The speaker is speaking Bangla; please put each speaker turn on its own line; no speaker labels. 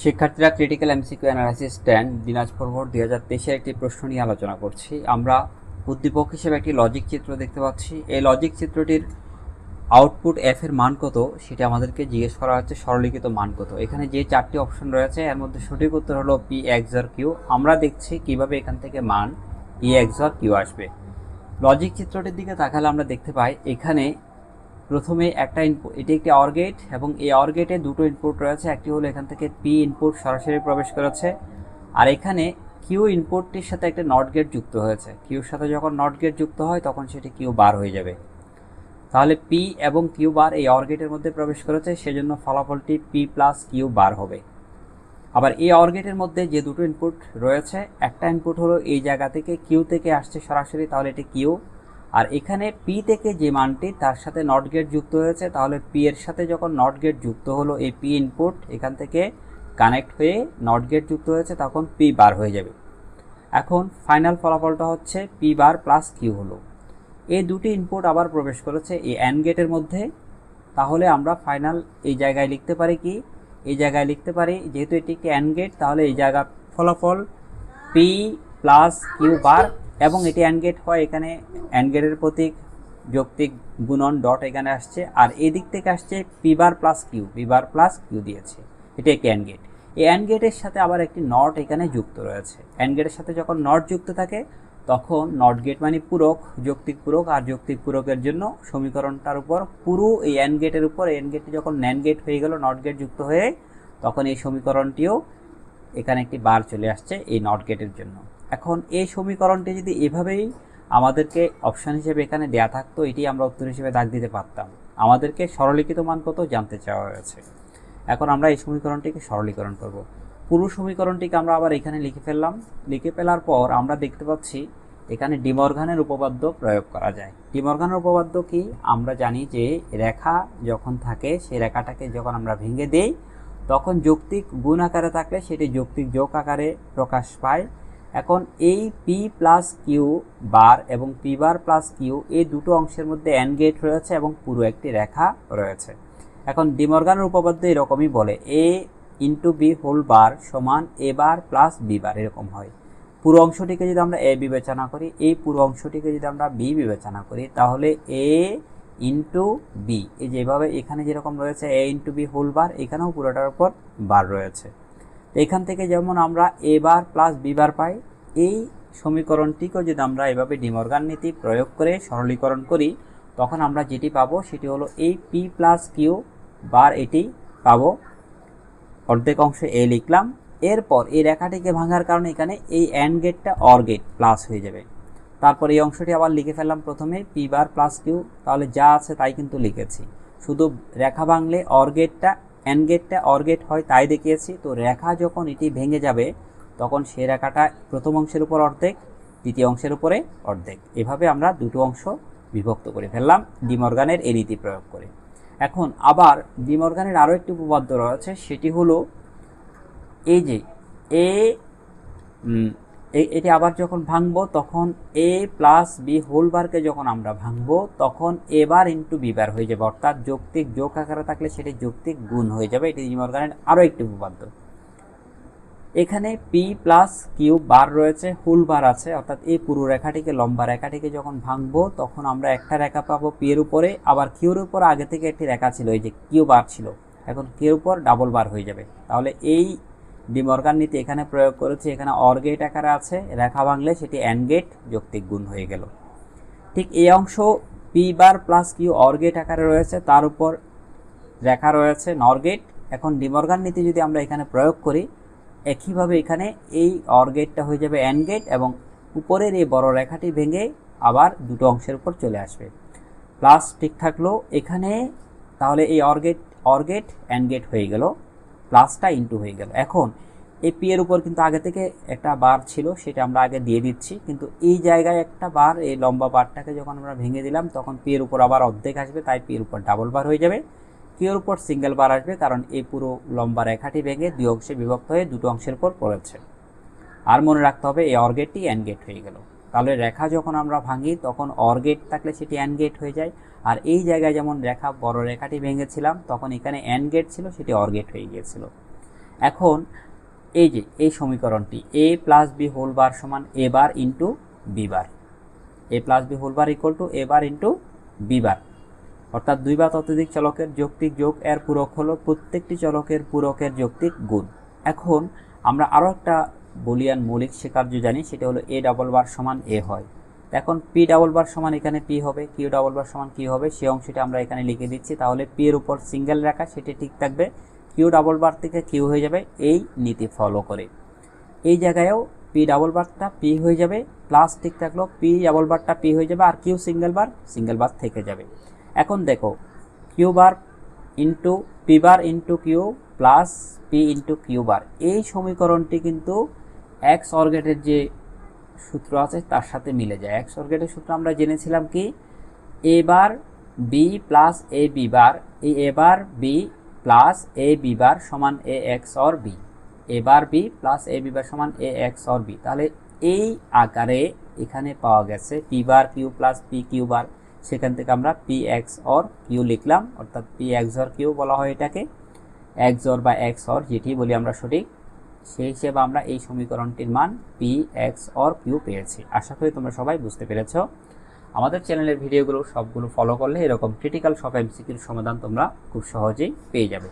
শিক্ষার্থীরা critical MCQ analysis 10 Dinajpur board 2023-এর একটি প্রশ্ন নিয়ে আলোচনা করছি। আমরা উদ্দীপক হিসেবে একটি লজিক চিত্র দেখতে পাচ্ছি। এই লজিক চিত্রটির আউটপুট এফ এর মান কত সেটা আমাদেরকে জিজ্ঞেস করা হচ্ছে সরলীকৃত মান কত। এখানে যে চারটি অপশন রয়েছে এর মধ্যে সঠিক উত্তর হলো পি এক্সর কিউ। আমরা দেখছি কিভাবে এখান থেকে মান পি এক্সর কিউ আসবে। লজিক চিত্রটির দিকে তাকালে আমরা দেখতে পাই এখানে প্রথমে একটা ইনপুট, এটি একটি অর গেট এবং এই অর গেটে দুটো ইনপুট রয়েছে। একটি হলো এখান থেকে পি ইনপুট সরাসরি প্রবেশ করেছে, আর এখানে কিউ ইনপুটটির সাথে একটা নট গেট যুক্ত হয়েছে। কিউর সাথে যখন নট গেট যুক্ত হয় তখন সেটি কিউ বার হয়ে যাবে। তাহলে পি এবং কিউ বার এই অর গেটের মধ্যে প্রবেশ করেছে, সেজন্য ফলাফলটি পি প্লাস কিউ বার হবে। আবার এই অর গেটের মধ্যে যে দুটো ইনপুট রয়েছে, একটা ইনপুট হলো এই জায়গা থেকে কিউ থেকে আসছে সরাসরি, তাহলে এটি কিউ। আর এখানে পি থেকে যে মানটি তার সাথে নট গেট যুক্ত হয়েছে, তাহলে পি এর সাথে যখন নট গেট যুক্ত হলো এই পি ইনপুট এখান থেকে কানেক্ট হয়ে নট গেট যুক্ত হয়েছে, তখন পি বার হয়ে যাবে। এখন ফাইনাল ফলাফলটা হচ্ছে পি বার প্লাস কিউ হলো। এই দুটি ইনপুট আবার প্রবেশ করেছে এই অ্যান্ড গেটের মধ্যে, তাহলে আমরা ফাইনাল এই জায়গায় লিখতে পারি কি, এই জায়গায় লিখতে পারি যেহেতু এটি একটি অ্যান্ড গেট, তাহলে এই জায়গার ফলাফল পি প্লাস কিউ বার, এবং এটি অ্যান্ড গেট হয় এখানে অ্যান্ড গেটের প্রতীক যৌক্তিক গুণন ডট এখানে আসছে, আর এই দিক থেকে আসছে P bar plus Q, P bar plus Q দিয়েছে। এটি একটি অ্যান্ড গেট। এই অ্যান্ড গেটের সাথে আবার একটি নট এখানে যুক্ত রয়েছে। অ্যান্ড গেটের সাথে যখন নট যুক্ত থাকে তখন নট গেট মানে পূরক, যৌক্তিক পূরক, আর যৌক্তিক পূরকের জন্য সমীকরণটার উপর পুরো এই অ্যান্ড গেটের উপর অ্যান্ড গেটটি যখন ন্যান্ড গেট হয়ে গেল, নট গেট যুক্ত হয়ে, তখন এই সমীকরণটিও এখানে একটি বার চলে আসছে এই নট গেটের জন্য। এখন এই সমীকরণটি যদি এভাবেই আমাদেরকে অপশান হিসেবে এখানে দেয়া থাকতো, এটি আমরা উত্তর হিসেবে দাগ দিতে পারতাম। আমাদেরকে সরলীকৃত মান কত জানতে চাওয়া হয়েছে। এখন আমরা এই সমীকরণটিকে সরলীকরণ করব। পুরো সমীকরণটিকে আমরা আবার এখানে লিখে ফেললাম। লিখে ফেলার পর আমরা দেখতে পাচ্ছি এখানে ডিমর্গানের উপপাদ্য প্রয়োগ করা যায়। ডিমর্গানের উপপাদ্য কি? আমরা জানি যে রেখা যখন থাকে সেই রেখাটাকে যখন আমরা ভেঙে দেই তখন যৌক্তিক গুণ আকারে থাকলে সেটি যৌক্তিক যোগ আকারে প্রকাশ পায়। এখন এই পি প্লাস কিউ বার এবং পি বার প্লাস কিউ এই দুটো অংশের মধ্যে অ্যান্ড গেট রয়েছে এবং পুরো একটি রেখা রয়েছে। এখন ডিমর্গানের উপপাদ্য এরকমই বলে, এ ইন্টু বি হোল বার সমান এ বার প্লাস বি বার, এরকম হয়। পুরো অংশটিকে যদি আমরা এ বিবেচনা করি, এই পুরো অংশটিকে যদি আমরা বি বিবেচনা করি, তাহলে এ ইন্টু বি, এই যেভাবে এখানে যেরকম রয়েছে এ ইন্টু বি হোল বার, এখানেও পুরোটার উপর বার রয়েছে। এখান থেকে যেমন আমরা এ বার প্লাস বি বার পাই, এই সমীকরণটিকেও যদি আমরা এভাবে ডিমর্গান নীতি প্রয়োগ করে সরলীকরণ করি, তখন আমরা যেটি পাবো সেটি হলো এই পি প্লাস কিউ বার, এটি পাবো। অর্ধেক অংশে এ লিখলাম। এরপর এই রেখাটিকে ভাঙার কারণে এখানে এই অ্যান্ড গেটটা অর গেট প্লাস হয়ে যাবে। তারপর এই অংশটি আবার লিখে ফেললাম প্রথমে পি বার প্লাস কিউ, তাহলে যা আছে তাই কিন্তু লিখেছি। শুধু রেখা ভাঙলে অর গেটটা অ্যান্ড গেটটা অর গেট হয় তাই দেখিয়েছি। তো রেখা যখন এটি ভেঙে যাবে তখন সেই রেখাটা প্রথম অংশের উপর অর্ধেক, দ্বিতীয় অংশের উপরে অর্ধেক, এভাবে আমরা দুটো অংশ বিভক্ত করে ফেললাম ডিমর্গানের এই নীতি প্রয়োগ করে। এখন আবার ডিমর্গানের আরও একটি উপপাদ্য রয়েছে, সেটি হলো এই যে এটি আবার যখন ভাঙবো তখন এ প্লাস বি হোল বারকে যখন আমরা ভাঙবো তখন এ বার ইন্টু বি বার হয়ে যাবে, অর্থাৎ যৌক্তিক যোগ আকারে থাকলে সেটি যৌক্তিক গুণ হয়ে যাবে। এটি ডিমর্গানের আরও একটি উপপাদ্য। এখানে পি প্লাস কিউ বার রয়েছে, হোল বার আছে, অর্থাৎ এই পুরো রেখাটিকে লম্বা রেখাটিকে যখন ভাঙবো তখন আমরা একটা রেখা পাবো পি এর উপরে, আবার কিউর উপর আগে থেকে একটি রেখা ছিল, এই যে কিউ বার ছিল, এখন কিউর উপর ডাবল বার হয়ে যাবে। তাহলে এই ডিমর্গান নীতি এখানে প্রয়োগ করেছি। এখানে অর গেট আকারে আছে, রেখা ভাঙলে সেটি অ্যান্ড গেট যৌক্তিক গুণ হয়ে গেল। ঠিক এই অংশ P bar plus Q or gate আকারে রয়েছে, তার উপর রেখা রয়েছে নর গেট। এখন ডিমর্গান নীতি যদি আমরা এখানে প্রয়োগ করি, একইভাবে এখানে এই অর গেটটা হয়ে যাবে অ্যান্ড গেট এবং উপরের এই বড় রেখাটি ভেঙে আবার দুটো অংশের উপর চলে আসবে। প্লাস ঠিক থাকলো এখানে, তাহলে এই অর গেট অ্যান্ড গেট হয়ে গেল, প্লাসটা ইন্টু হয়ে গেল। এখন এই পি এর উপর কিন্তু আগে থেকে একটা বার ছিল, সেটা আমরা আগে দিয়ে দিচ্ছি, কিন্তু এই জায়গায় একটা বার, এই লম্বা বারটাকে যখন আমরা ভেঙে দিলাম তখন পি এর উপর আবার অর্ধেক আসবে, তাই পি এর উপর ডাবল বার হয়ে যাবে। কিউর উপর সিঙ্গেল বার আসবে, কারণ এই পুরো লম্বা রেখাটি ভেঙে দুই অংশে বিভক্ত হয়ে দুটো অংশের উপর পড়েছে। আর মনে রাখতে হবে এই অর গেটটি অ্যান্ড গেট হয়ে গেল। তাহলে রেখা যখন আমরা ভাঙি তখন অর গেট থাকলে সেটি অ্যান্ড গেট হয়ে যায়, আর এই জায়গায় যেমন রেখা বড় রেখাটি ভেঙেছিলাম তখন এখানে অ্যান্ড গেট ছিল, সেটি অর গেট হয়ে গিয়েছিল। এখন এই যে এই সমীকরণটি a plus B whole bar সমান a bar into B bar, a plus B whole bar equal to a bar into B bar, অর্থাৎ দুই বা ততোধিক চলকের যৌক্তিক যোগ এর পূরক হলো প্রত্যেকটি চলকের পূরকের যৌক্তিক গুণ। এখন আমরা আরও একটা বুলিয়ান মৌলিক স্বীকার্য জানি, সেটা হলো a ডাবল বার সমান a হয়। এখন p ডাবল বার সমান এখানে p হবে, q ডাবল বার সমান q হবে, সেই অংশটা আমরা এখানে লিখে দিচ্ছি। তাহলে p এর উপর সিঙ্গেল রেখা সেটি ঠিক থাকবে, q ডাবল বার থেকে q হয়ে যাবে এই নীতি ফলো করে। এই জায়গায়ও p ডাবল বারটা p হয়ে যাবে, প্লাস ঠিক থাকলো p ডাবল বারটা p হয়ে যাবে, আর q সিঙ্গেল বার থেকে যাবে। এখন দেখো q বার ইন্টু p বার into q plus p into q বার, এই সমীকরণটি কিন্তু এক্স অর্গেটের যে সূত্র আছে তার সাথে মিলে যায়। এক্স অর্গেটের সূত্র আমরা জেনেছিলাম কি, a bar b plus a b বার, এই a bar b plus a b বার সমান a x or b, a bar b plus a b বার সমান a x অর b। তাহলে এই আকারে এখানে পাওয়া গেছে p বার q প্লাস p q বার, সেখান থেকে আমরা p x অর q লিখলাম, অর্থাৎ p x অর q বলা হয় এটাকে, x অর বা x অর যেটি বলি আমরা সঠিক, সেই হিসেবে আমরা এই সমীকরণটির মান p x অর q পেয়েছি। আশা করি তোমরা সবাই বুঝতে পেরেছ। আমাদের চ্যানেলের ভিডিওগুলো সবগুলো ফলো করলে এরকম ক্রিটিক্যাল সব এমসিকিউর সমাধান তোমরা খুব সহজেই পেয়ে যাবে।